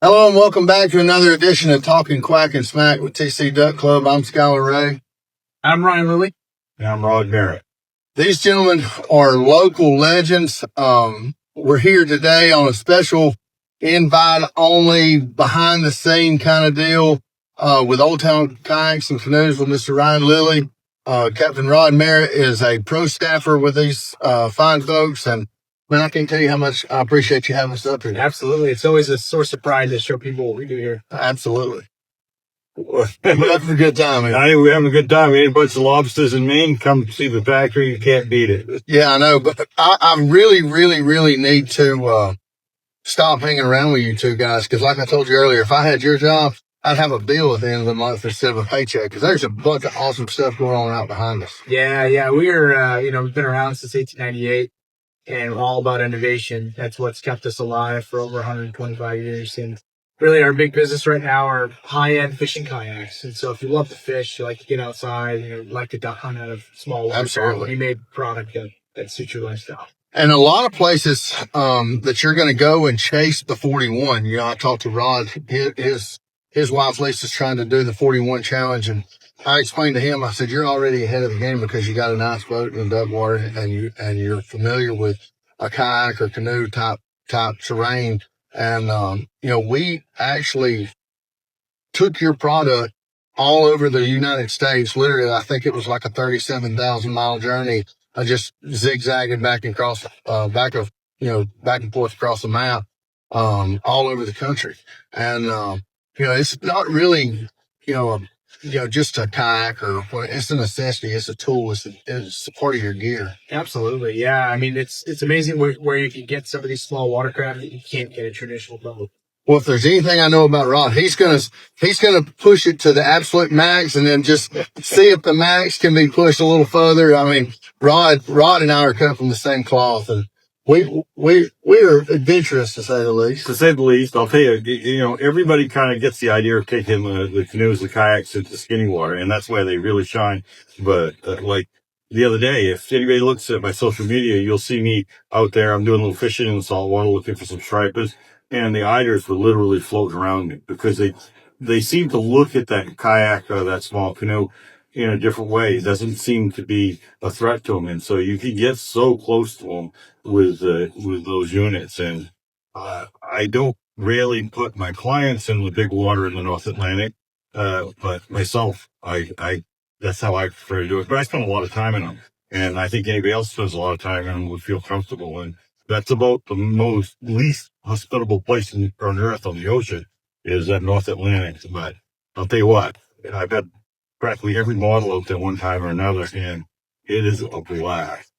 Hello and welcome back to another edition of Talking Quack and Smack with TC Duck Club. I'm Skylar Ray. I'm Ryan Lilly. And I'm Rod Barrett. These gentlemen are local legends. We're here today on a special invite only, behind the scene kind of deal with Old Town Kayaks and Canoes with Mr. Ryan Lilly. Captain Rod Merritt is a pro staffer with these fine folks, and man, I can't tell you how much I appreciate you having us up here. Absolutely. It's always a source of pride to show people what we do here. Absolutely. We're having a good time here. I think we're having a good time. We ate a bunch of lobsters in Maine. Come see the factory. You can't beat it. Yeah, I know. But I really need to stop hanging around with you two guys. Because like I told you earlier, if I had your job, I'd have a bill at the end of the month instead of a paycheck. Because there's a bunch of awesome stuff going on out behind us. Yeah. We're, we've been around since 1898. And we're all about innovation. That's what's kept us alive for over 125 years. And really our big business right now are high-end fishing kayaks. And so if you love to fish, you like to get outside, you like to hunt out of small water, absolutely, we made product that suits your lifestyle. And a lot of places that you're going to go and chase the 41. You know, I talked to Rod. His wife Lisa's trying to do the 41 challenge, and I explained to him, I said, you're already ahead of the game because you got a nice boat in the duck water and you're familiar with a kayak or canoe type terrain. And, we actually took your product all over the United States. Literally, I think it was like a 37,000 mile journey. I just zigzagging back and forth across the map, all over the country. And, it's not really, just a kayak or it's a necessity. It's a tool. It's a part of your gear. Absolutely. Yeah. I mean, it's amazing where you can get some of these small watercraft that you can't get a traditional boat. Well, if there's anything I know about Rod, he's gonna push it to the absolute max and then just see if the max can be pushed a little further. I mean, Rod and I are cut from the same cloth, and we're adventurous, to say the least. To say the least, I'll tell you, everybody kind of gets the idea of taking the canoes, the kayaks into skinny water, and that's why they really shine. But like the other day, if anybody looks at my social media, you'll see me out there. I'm doing a little fishing in the saltwater, looking for some stripers, and the eiders were literally floating around me because they seem to look at that kayak or that small canoe in a different way. It doesn't seem to be a threat to them. And so you can get so close to them with those units. And I don't really put my clients in the big water in the North Atlantic. But myself, I that's how I prefer to do it. But I spend a lot of time in them. And I think anybody else spends a lot of time in them would feel comfortable. And that's about the least hospitable place on earth on the ocean is that North Atlantic. But I'll tell you what, I've had practically every model out there one time or another, and it is a blast.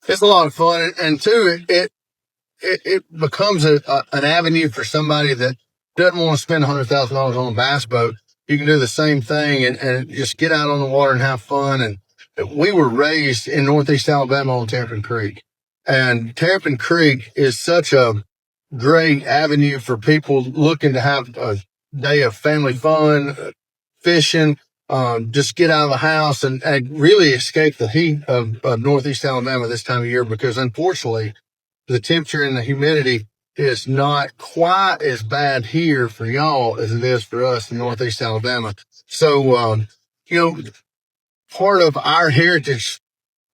It's a lot of fun, and too, it becomes an avenue for somebody that doesn't want to spend $100,000 on a bass boat. You can do the same thing and just get out on the water and have fun. And we were raised in Northeast Alabama on Terrapin Creek, and Terrapin Creek is such a great avenue for people looking to have a day of family fun, fishing. Just get out of the house and really escape the heat of Northeast Alabama this time of year, because unfortunately the temperature and the humidity is not quite as bad here for y'all as it is for us in Northeast Alabama. So, part of our heritage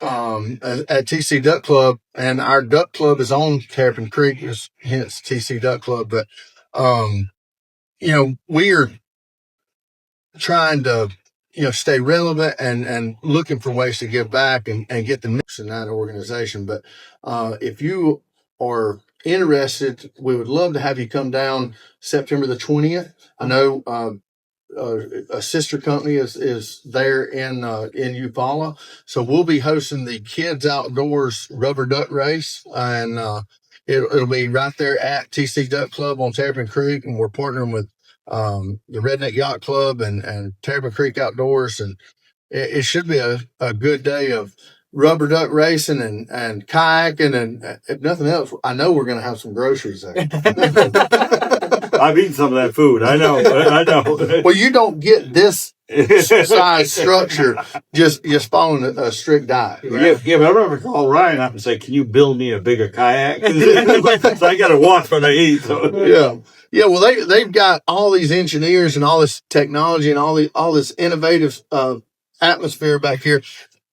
at TC Duck Club, and our duck club is on Terrapin Creek, hence TC Duck Club. But, we're trying to stay relevant and looking for ways to give back and get the mix in that organization. But if you are interested, we would love to have you come down September the 20th. I know a sister company is there in Eufaula, so we'll be hosting the Kids Outdoors Rubber Duck Race, and it'll be right there at TC Duck Club on Terrapin Creek, and we're partnering with the Redneck Yacht Club and Terrapin Creek Outdoors, and it should be a good day of rubber duck racing and kayaking, and if nothing else, I know we're going to have some groceries there. I've eaten some of that food. I know. Well, you don't get this size structure just following a strict diet. Right? Yeah, but I'm going to call Ryan up and say, can you build me a bigger kayak? So I got to watch what I eat. So. Yeah. Yeah, well, they've got all these engineers and all this technology and all this innovative atmosphere back here.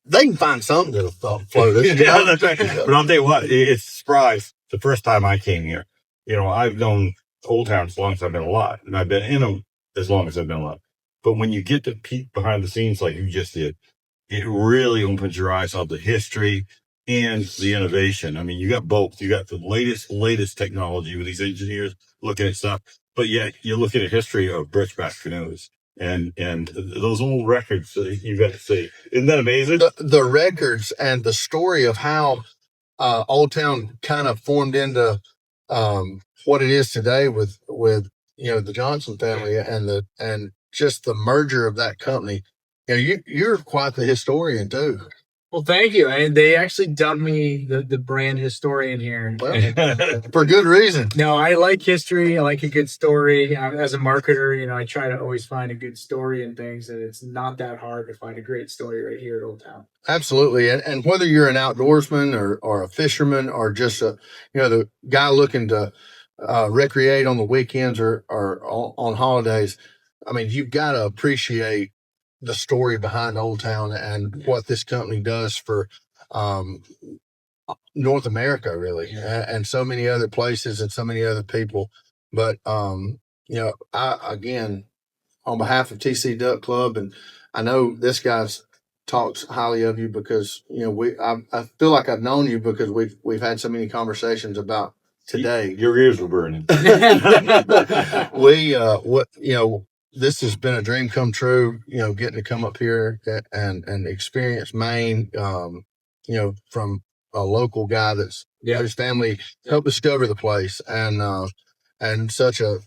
They can find something that'll float us. Yeah, that's right. But I'll tell you what, it's a surprise. The first time I came here, I've known Old Town as long as I've been alive, and I've been in them as long as I've been alive. But when you get to peek behind the scenes like you just did, it really opens your eyes on the history and the innovation. I mean, you got both. You got the latest technology with these engineers looking at stuff, but yet you're looking at history of Birchback canoes and those old records that you got to see. Isn't that amazing? The records and the story of how Old Town kind of formed into what it is today with the Johnson family and just the merger of that company. You're quite the historian too. Well, thank you. And they actually dubbed me the brand historian here. Well, for good reason. No, I like history. I like a good story. As a marketer, I try to always find a good story in things, and it's not that hard to find a great story right here at Old Town. Absolutely. And whether you're an outdoorsman or a fisherman or just the guy looking to recreate on the weekends or on holidays, I mean, you've got to appreciate the story behind Old Town and what this company does for North America, really, and so many other places and so many other people. But I again, on behalf of TC Duck Club, and I know this guy's talks highly of you because I feel like I've known you because we've had so many conversations about today. Your ears were burning. This has been a dream come true, getting to come up here and experience Maine, from a local guy whose family helped discover the place and such a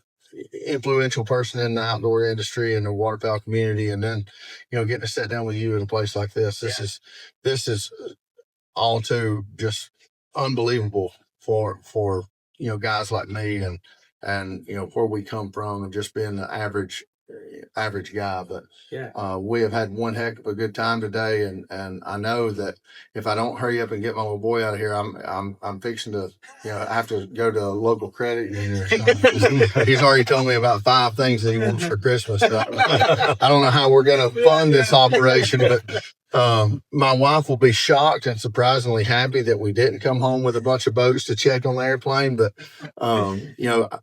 influential person in the outdoor industry and the waterfowl community. And then, getting to sit down with you in a place like this, this is all too just unbelievable for guys like me and where we come from and just being the average guy. But we have had one heck of a good time today, and I know that if I don't hurry up and get my little boy out of here, I'm fixing to have to go to a local credit union or something. He's already told me about 5 things that he wants for Christmas. So I don't know how we're going to fund this operation, but my wife will be shocked and surprisingly happy that we didn't come home with a bunch of boats to check on the airplane. But,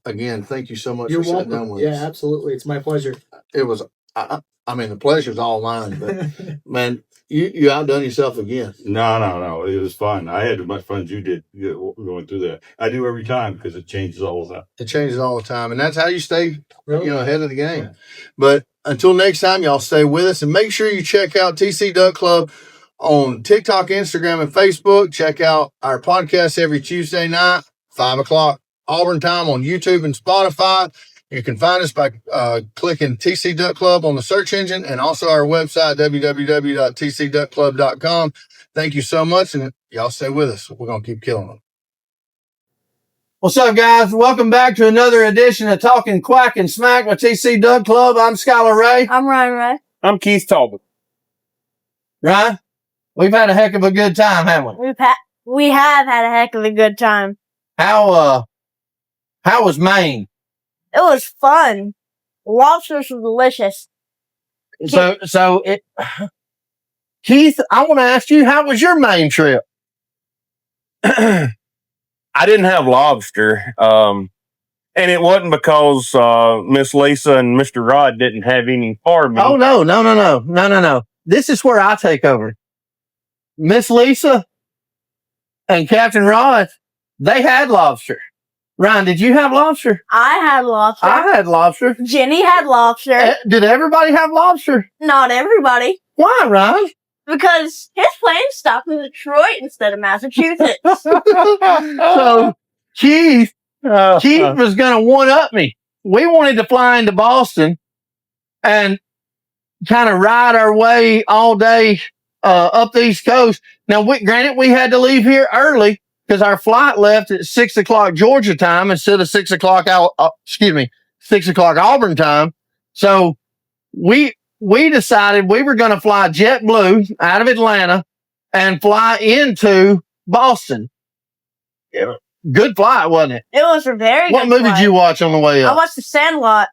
again, thank you so much for sitting down with us. Yeah, absolutely. It's my pleasure. It was, the pleasure's all mine, but man, you outdone yourself again. No. It was fun. I had as much fun as you did going through that. I do every time because it changes all the time. It changes all the time. And that's how you stay, ahead of the game. Yeah. But until next time, y'all stay with us and make sure you check out TC Duck Club on TikTok, Instagram, and Facebook. Check out our podcast every Tuesday night, 5:00 Auburn time on YouTube and Spotify. You can find us by clicking TC Duck Club on the search engine and also our website, www.tcduckclub.com. Thank you so much, and y'all stay with us. We're going to keep killing them. What's up, guys? Welcome back to another edition of Talking Quack and Smack with TC Duck Club. I'm Skylar Ray. I'm Ryan Ray. I'm Keith Talbot. Ryan, we've had a heck of a good time, haven't we? We have had a heck of a good time. How was Maine? It was fun. Lobsters were delicious. Keith, I want to ask you, how was your Maine trip? I didn't have lobster. And it wasn't because Miss Lisa and Mr. Rod didn't have any for me. Oh, no. This is where I take over. Miss Lisa and Captain Rod, they had lobster. Ryan, did you have lobster? I had lobster. I had lobster. Jenny had lobster. Did everybody have lobster? Not everybody. Why, Ryan? Because his plane stopped in Detroit instead of Massachusetts. So Keith was going to one-up me. We wanted to fly into Boston and kind of ride our way all day up the East Coast. Now, granted, we had to leave here early because our flight left at 6:00 Georgia time instead of 6:00 Auburn time. So we decided we were going to fly JetBlue out of Atlanta and fly into Boston. good flight, wasn't it? It was a very What good movie flight. did you watch on the way I up? watched The Sandlot.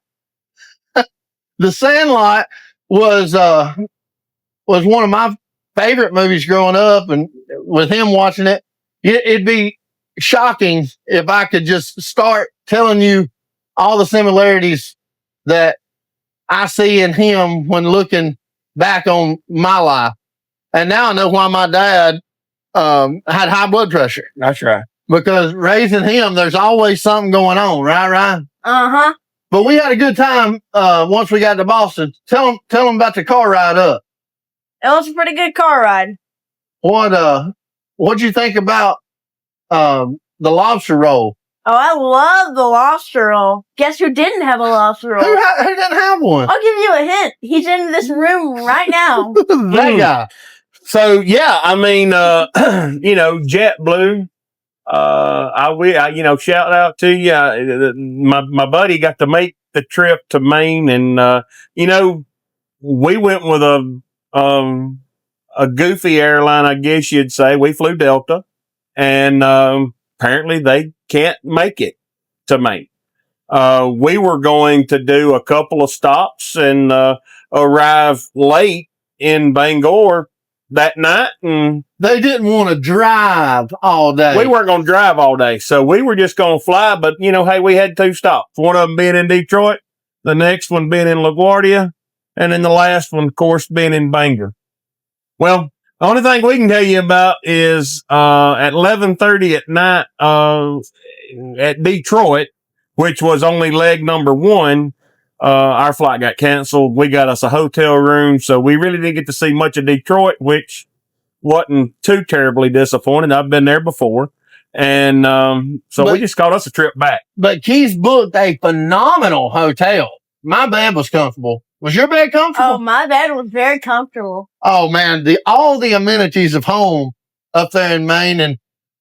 The Sandlot was one of my favorite movies growing up, and with him watching it, it'd be shocking if I could just start telling you all the similarities that I see in him when looking back on my life. And now I know why my dad had high blood pressure. That's right. Because raising him, there's always something going on, right, Ryan? Uh-huh. But we had a good time once we got to Boston. Tell them about the car ride up. It was a pretty good car ride. What'd you think about the lobster roll? Oh, I love the lobster roll. Guess who didn't have a lobster roll? Who didn't have one? I'll give you a hint. He's in this room right now. That guy. So yeah, I mean, JetBlue. Shout out to you. My buddy got to make the trip to Maine, and we went with a goofy airline, I guess you'd say. We flew Delta, and apparently they can't make it to Maine. We were going to do a couple of stops and arrive late in Bangor that night, and They didn't want to drive all day. we weren't going to drive all day, so we were just going to fly. But hey, we had 2 stops. One of them being in Detroit, the next one being in LaGuardia, and then the last one, of course, being in Bangor. Well, the only thing we can tell you about is at 11:30 at night at Detroit, which was only leg number 1. Our flight got canceled. We got us a hotel room, so we really didn't get to see much of Detroit, which wasn't too terribly disappointing. I've been there before. And so we just called us a trip back. But Keith booked a phenomenal hotel. My bed was comfortable. Was your bed comfortable? Oh, my bed was very comfortable. Oh man, all the amenities of home up there in Maine. And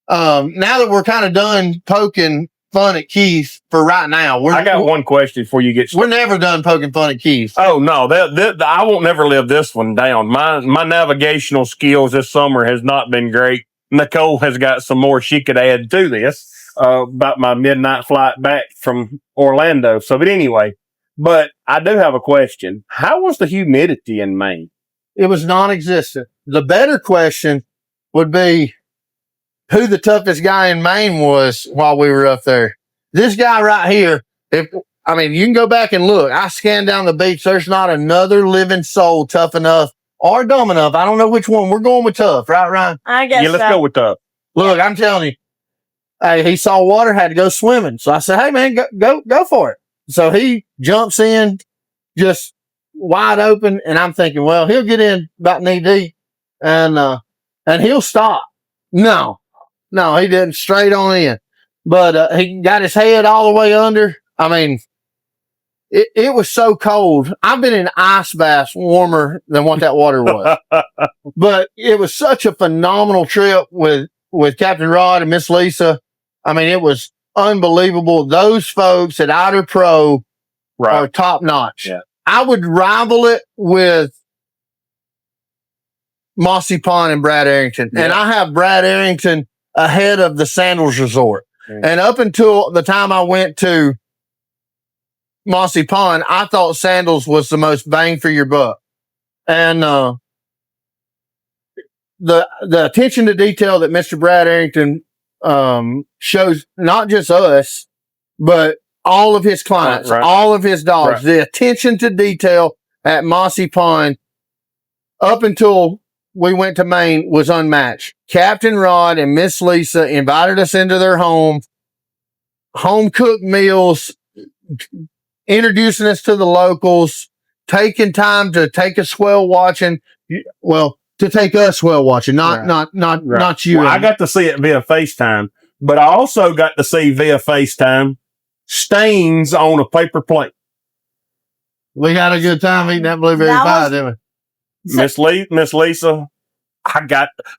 now that we're kind of done poking fun at Keith for right now, I got one question before you get we're never done poking fun at Keith. Oh no, I won't never live this one down. My navigational skills this summer has not been great. Nicole has got some more she could add to this about my midnight flight back from Orlando. So, but anyway, but I do have a question. How was the humidity in Maine? It was non-existent. The better question would be who the toughest guy in Maine was while we were up there. This guy right here, you can go back and look. I scanned down the beach. There's not another living soul tough enough or dumb enough. I don't know which one. We're going with tough, right, Ryan? I guess Yeah, let's go with tough. Look, I'm telling you, hey, he saw water, had to go swimming. So I said, hey man, go for it. So he jumps in just wide open. And I'm thinking, well, he'll get in about knee deep and he'll stop. No, he didn't, straight on in. But he got his head all the way under. I mean, it was so cold. I've been in ice baths warmer than what that water was. But it was such a phenomenal trip with Captain Rod and Miss Lisa. I mean, it was unbelievable. Those folks at Outer Pro are top notch. Yeah. I would rival it with Mossy Pond and Brad Arrington. Yeah. And I have Brad Arrington ahead of the Sandals Resort. Yeah. And up until the time I went to Mossy Pond, I thought Sandals was the most bang for your buck. And the attention to detail that Mr. Brad Arrington shows not just us, but all of his clients, all of his dogs, the attention to detail at Mossy Pond up until we went to Maine was unmatched. Captain Rod and Miss Lisa invited us into their home cooked meals, introducing us to the locals, taking time to take us whale watching. Well, to take us whale watching, not you. Well, I got to see it via FaceTime, but I also got to see via FaceTime stains on a paper plate. We had a good time eating that blueberry pie, didn't we? Miss Lisa,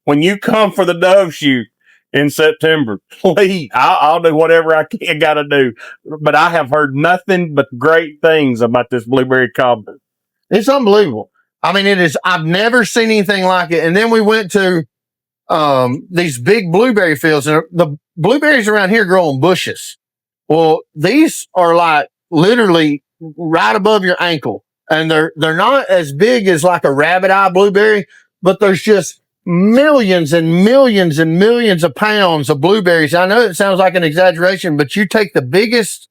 when you come for the dove shoot in September, please, I'll do whatever I got to do. But I have heard nothing but great things about this blueberry cobbler. It's unbelievable. I mean, it is. I've never seen anything like it. And then we went to these big blueberry fields, and the blueberries around here grow on bushes. Well, these are like literally right above your ankle, and they're not as big as like a rabbit eye blueberry, but there's just millions and millions and millions of pounds of blueberries. I know it sounds like an exaggeration, but you take the biggest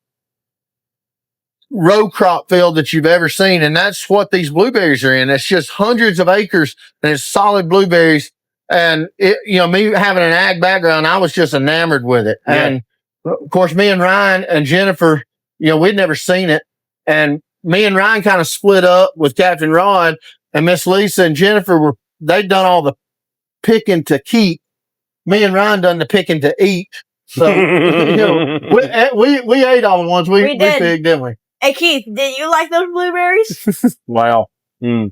row crop field that you've ever seen, and that's what these blueberries are in. It's just hundreds of acres, and it's solid blueberries. And it, me having an ag background, I was just enamored with it. Yeah. And of course, me and Ryan and Jennifer, we'd never seen it. And me and Ryan kind of split up with Captain Rod, and Miss Lisa and Jennifer they'd done all the picking to keep. Me and Ryan done the picking to eat. So, we ate all the ones we picked, didn't we? Hey, Keith, did you like those blueberries? Wow. Mm.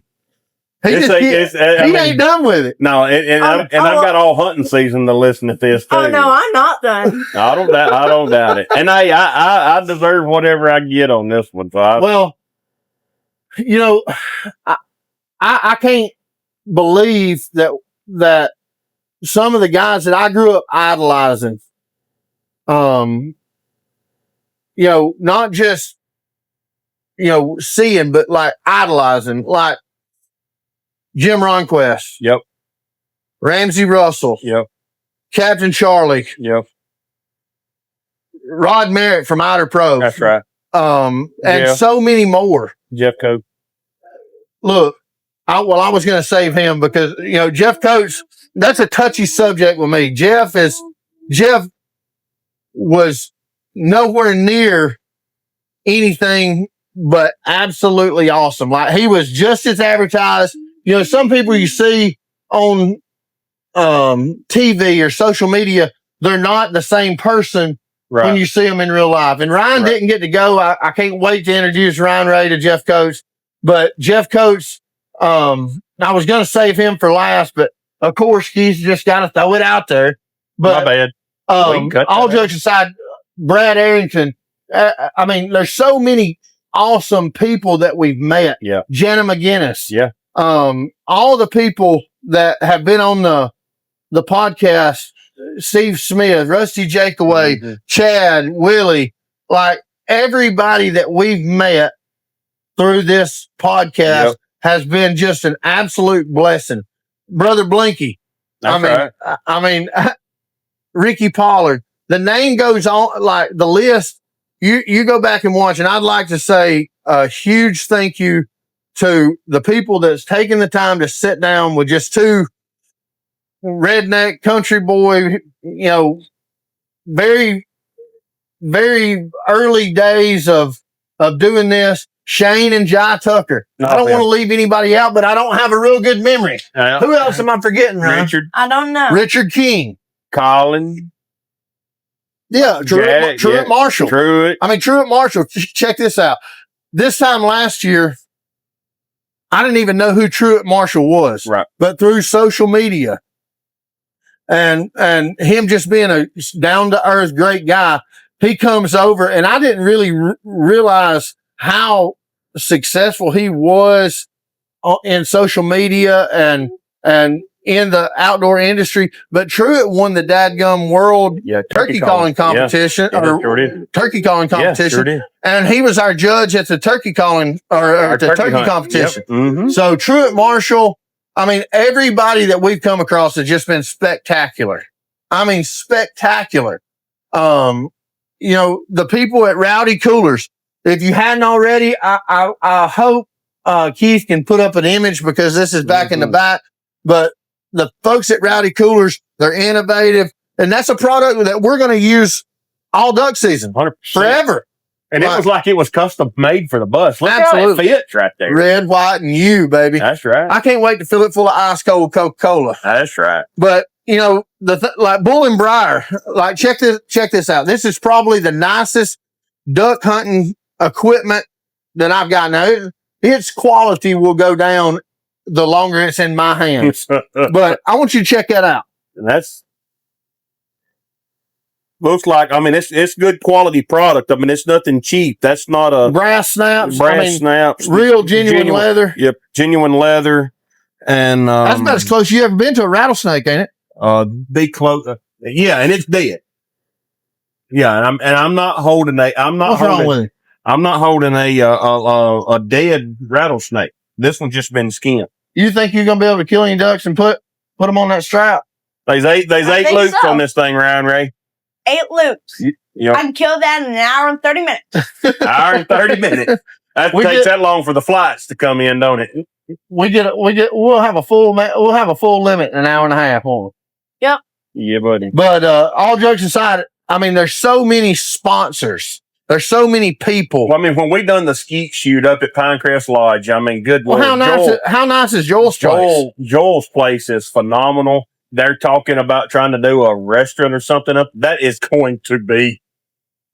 He ain't done with it. No, I've got all hunting season to listen to this too. Oh no, I'm not done. I don't doubt it. And I deserve whatever I get on this one. So I can't believe that some of the guys that I grew up idolizing, not just seeing, but like idolizing, like Jim Ronquest. Yep. Ramsey Russell. Yep. Captain Charlie. Yep. Rod Merritt from Outer Pro. That's right. And so many more. Jeff Coates. Look, I was going to save him because, Jeff Coates, that's a touchy subject with me. Jeff was nowhere near anything but absolutely awesome. Like, he was just as advertised. Some people you see on TV or social media, they're not the same person when you see them in real life. And Ryan didn't get to go. I can't wait to introduce Ryan Ray to Jeff Coates. But Jeff Coates, I was going to save him for last, but of course, he's just got to throw it out there. But my bad. All jokes aside, Brad Arrington, there's so many awesome people that we've met. Yeah. Jenna McGinnis. Yeah. All the people that have been on the podcast, Steve Smith, Rusty Jakeaway, Chad, Willie, like everybody that we've met through this podcast has been just an absolute blessing. Brother Blinky. Ricky Pollard. The name goes on, like the list. You go back and watch, and I'd like to say a huge thank you to the people that's taken the time to sit down with just two redneck country boy, very, very early days of doing this. Shane and Jai Tucker. I don't want to leave anybody out, but I don't have a real good memory. Who else am I forgetting, Ryan? Richard. I don't know. Richard King. Colin. Yeah, Truett Marshall. Truett. Truett Marshall. Check this out. This time last year, I didn't even know who Truett Marshall was. Right. But through social media and him just being a down to earth great guy, he comes over, and I didn't really realize how successful he was in social media and in the outdoor industry. But Truett won the dadgum world turkey calling competition turkey calling competition. Sure did. And he was our judge at the turkey calling or the turkey competition. Yep. Mm-hmm. So Truett Marshall, everybody that we've come across has just been spectacular. Spectacular. The people at Rowdy Coolers, if you hadn't already, I hope Keith can put up an image because this is back in the back. But the folks at Rowdy Coolers, they're innovative, and that's a product that we're going to use all duck season, 100%. Forever. And it was like it was custom made for the bus. Look Absolutely. how it fits right there. Red, white, and you, baby. That's right. I can't wait to fill it full of ice cold Coca-Cola. That's right. But like Bull and Briar, like check this out. This is probably the nicest duck hunting equipment that I've got now. Its quality will go down the longer it's in my hands. But I want you to check that out. And that's looks like, it's good quality product. It's nothing cheap. That's not a brass snaps. Snaps. Real genuine leather. Yep. Genuine leather. And that's about as close you ever been to a rattlesnake, ain't it? be close. Yeah, and it's dead. Yeah, and I'm not holding What's wrong with it? I'm not holding a dead rattlesnake. This one's just been skinned. You think you're gonna be able to kill any ducks and put them on that strap? There's eight think loops so. on this thing, Ryan Ray. 8 loops. Yep. I can kill that in an hour and 30 minutes. Hour and 30 minutes. That takes that long for the flights to come in, don't it? We'll have a full limit in an hour and a half on it. Yep. Yeah, buddy. But all jokes aside, I mean, there's so many sponsors. There's so many people. Well, I mean, when we done the skeet shoot up at Pinecrest Lodge, I mean, good Well, Lord. how nice is Joel's place? Joel's place is phenomenal. They're talking about trying to do a restaurant or something up. That's going to be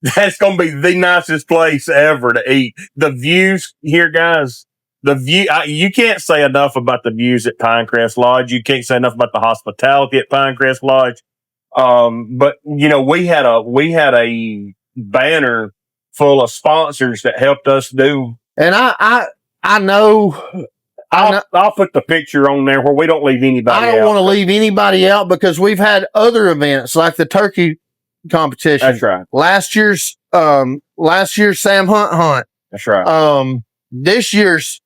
the nicest place ever to eat. The views here, guys, you can't say enough about the views at Pinecrest Lodge. You can't say enough about the hospitality at Pinecrest Lodge. But you know, we had a banner full of sponsors that helped us do. And I know. I'll put the picture on there where we don't leave anybody out. I don't want to leave anybody out because we've had other events like the turkey competition. That's right. Last year's Sam Hunt. That's right. This year's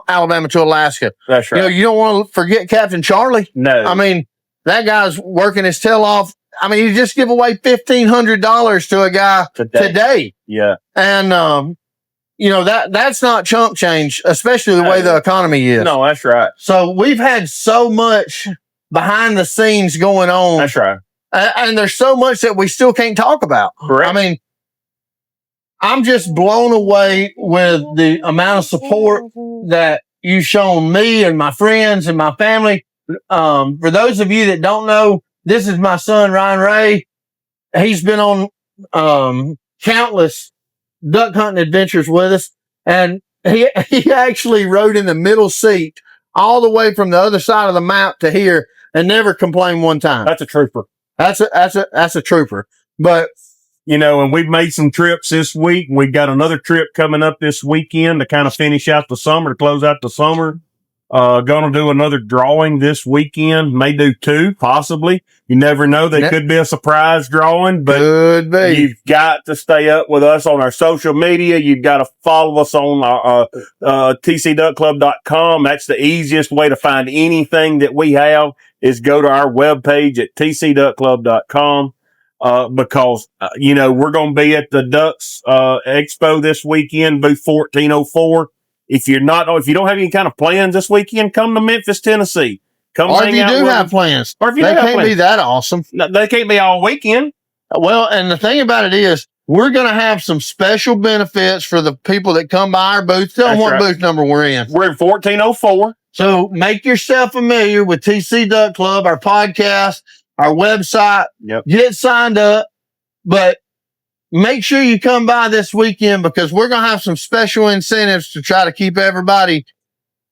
Alabama to Alaska. That's right. You know, you don't want to forget Captain Charlie. No. I mean, that guy's working his tail off. I mean, you just give away $1,500 to a guy today. Yeah. And, you know, that's not chump change, especially the way the economy is. No, that's right. So we've had so much behind the scenes going on. That's right. And there's so much that we still can't talk about. Correct. I mean, I'm just blown away with the amount of support that you've shown me and my friends and my family. For those of you that don't know, this is my son, Ryan Ray. He's been on countless duck hunting adventures with us. And he actually rode in the middle seat all the way from the other side of the map to here and never complained one time. That's a trooper. That's a trooper. But, you know, and we've made some trips this week. We've got another trip coming up this weekend to kind of finish out the summer, to close out the summer. Gonna do another drawing this weekend. May do 2, possibly. You never know. They could be a surprise drawing, but could be. You've got to stay up with us on our social media. You've got to follow us on our, tcduckclub.com. That's the easiest way to find anything that we have is go to our webpage at tcduckclub.com. Because, you know, we're going to be at the Ducks, Expo this weekend, booth 1404. If you don't have any kind of plans this weekend, come to Memphis, Tennessee. Or if you do have plans. Or if you they can't be that awesome. No, they can't be all weekend. Well, and the thing about it is, we're going to have some special benefits for the people that come by our booth. Tell them what booth number we're in. We're in 1404. So make yourself familiar with TC Duck Club, our podcast, our website. Yep. Get signed up. But make sure you come by this weekend because we're going to have some special incentives to try to keep everybody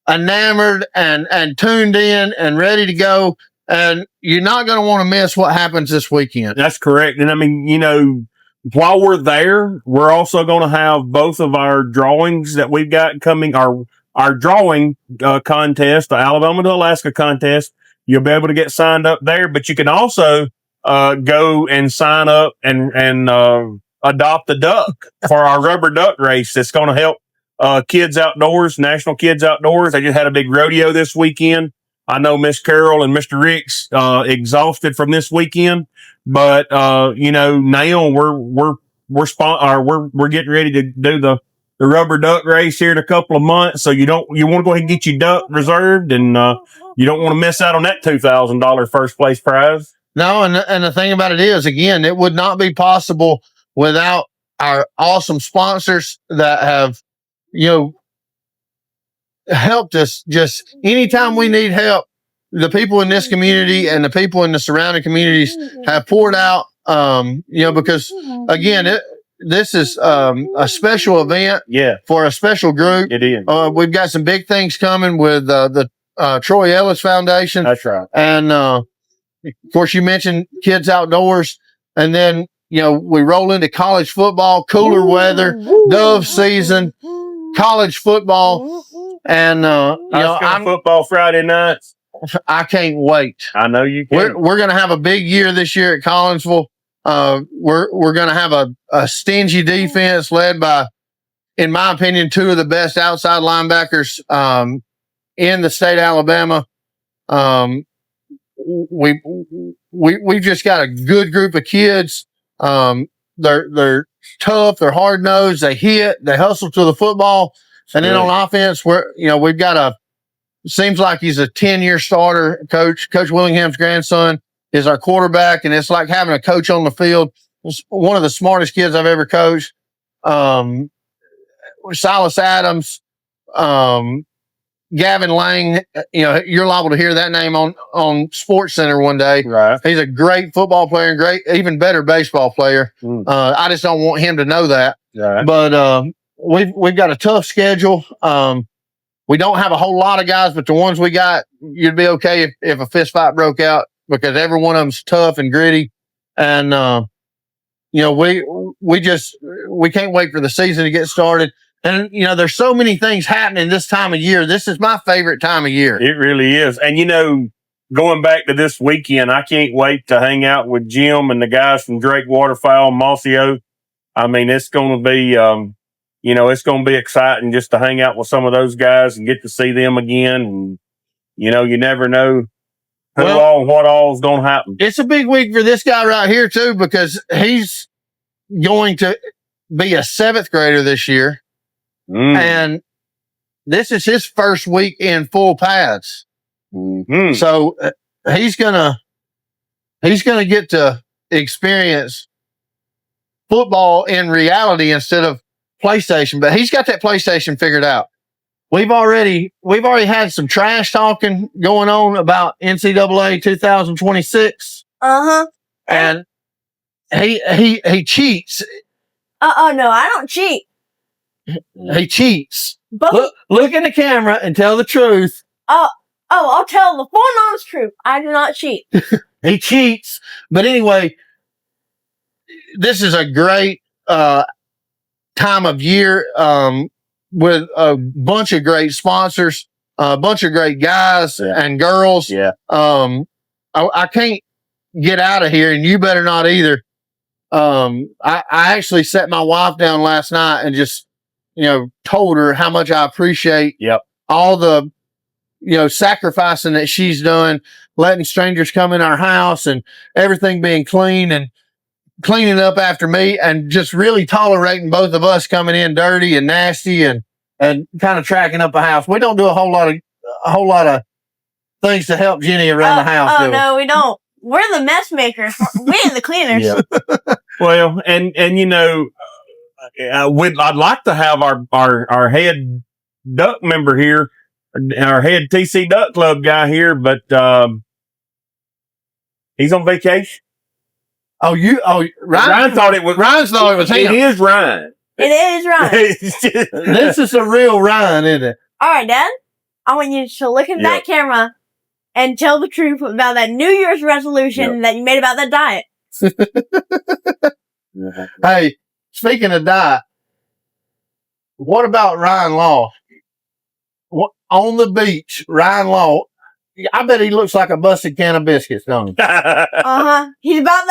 enamored and tuned in and ready to go. And you're not going to want to miss what happens this weekend. That's correct. And I mean, you know, while we're there, we're also going to have both of our drawings that we've got coming, our drawing contest, the Alabama to Alaska contest. You'll be able to get signed up there, but you can also go and sign up and adopt a duck for our rubber duck race. That's going to help Kids Outdoors, National Kids Outdoors. They just had a big rodeo this weekend. I know Miss Carol and Mr. Rick's exhausted from this weekend, but you know, now we're getting ready to do the rubber duck race here in a couple of months. So you want to go ahead and get your duck reserved, and you don't want to miss out on that $2,000 first place prize. No, and the thing about it is, again, it would not be possible without our awesome sponsors that have, you know, helped us. Just anytime we need help, the people in this community and the people in the surrounding communities have poured out, you know, because again, this is a special event for a special group. It is. We've got some big things coming with the Troy Ellis Foundation. That's right. And of course, you mentioned Kids Outdoors, and then, you know, we roll into college football, cooler weather, dove season, college football, and you know, football Friday nights. I can't wait. I know you can. We're going to have a big year this year at Collinsville. We're going to have a stingy defense led by, in my opinion, two of the best outside linebackers in the state of Alabama. We've just got a good group of kids. They're tough, they're hard nosed, they hit, they hustle to the football, and then on offense, we've got seems like he's a 10-year starter. Coach Willingham's grandson is our quarterback, and it's like having a coach on the field. It's one of the smartest kids I've ever coached. Silas Adams, Gavin Lang, you're liable to hear that name on Sports Center one day. Right. He's a great football player and even better baseball player. I just don't want him to know that. Right. But we've got a tough schedule. We don't have a whole lot of guys, but the ones we got, you'd be okay if a fist fight broke out, because every one of them's tough and gritty. And we can't wait for the season to get started. And, there's so many things happening this time of year. This is my favorite time of year. It really is. And, going back to this weekend, I can't wait to hang out with Jim and the guys from Drake Waterfowl and Mossy Oak. I mean, it's going to be, it's going to be exciting just to hang out with some of those guys and get to see them again. And, you never know what all is going to happen. It's a big week for this guy right here, too, because he's going to be a 7th grader this year. And this is his first week in full pads. So he's gonna get to experience football in reality instead of PlayStation. But he's got that PlayStation figured out. We've already had some trash talking going on about NCAA 2026. And he cheats. No, I don't cheat. He cheats. But Look in the camera and tell the truth. I'll tell the full honest truth. I do not cheat. He cheats. But anyway, this is a great time of year with a bunch of great sponsors, a bunch of great guys and girls. Yeah. I can't get out of here, and you better not either. I actually sat my wife down last night and just, told her how much I appreciate all the, sacrificing that she's done, letting strangers come in our house and everything being clean and cleaning up after me, and just really tolerating both of us coming in dirty and nasty and kind of tracking up a house. We don't do a whole lot of things to help Jenny around the house. No, we don't. We're the mess makers. We're the cleaners. Yeah. Well, and I'd like to have our head duck member here, our head TC Duck Club guy here, but he's on vacation. Ryan thought it was him. It is Ryan. It is Ryan. This is a real Ryan, isn't it? All right, Dad. I want you to look at that camera and tell the truth about that New Year's resolution that you made about that diet. Hey, speaking of diet, what about Ryan Law? On the beach, Ryan Law, I bet he looks like a busted can of biscuits, don't he? He's about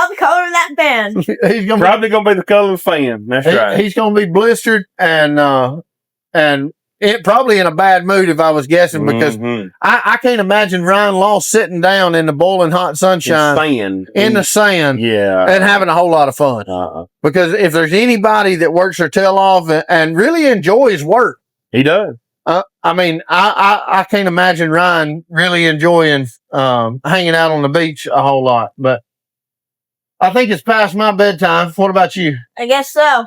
the color of that band. He's probably gonna be the color of the fan. That's right. He's gonna be blistered and probably in a bad mood, if I was guessing, because I can't imagine Ryan Law sitting down in the boiling hot sunshine in the sand and having a whole lot of fun. Because if there's anybody that works their tail off and really enjoys work, he does. I can't imagine Ryan really enjoying hanging out on the beach a whole lot. But I think it's past my bedtime. What about you? I guess so.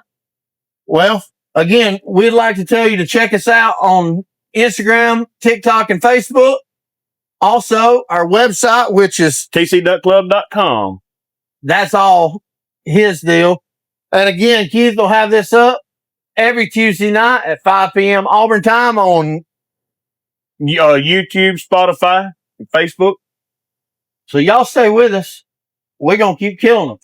Well, again, we'd like to tell you to check us out on Instagram, TikTok, and Facebook. Also, our website, which is tcduckclub.com. That's all his deal. And again, Keith will have this up every Tuesday night at 5 p.m. Auburn time on YouTube, Spotify, and Facebook. So y'all stay with us. We're going to keep killing them.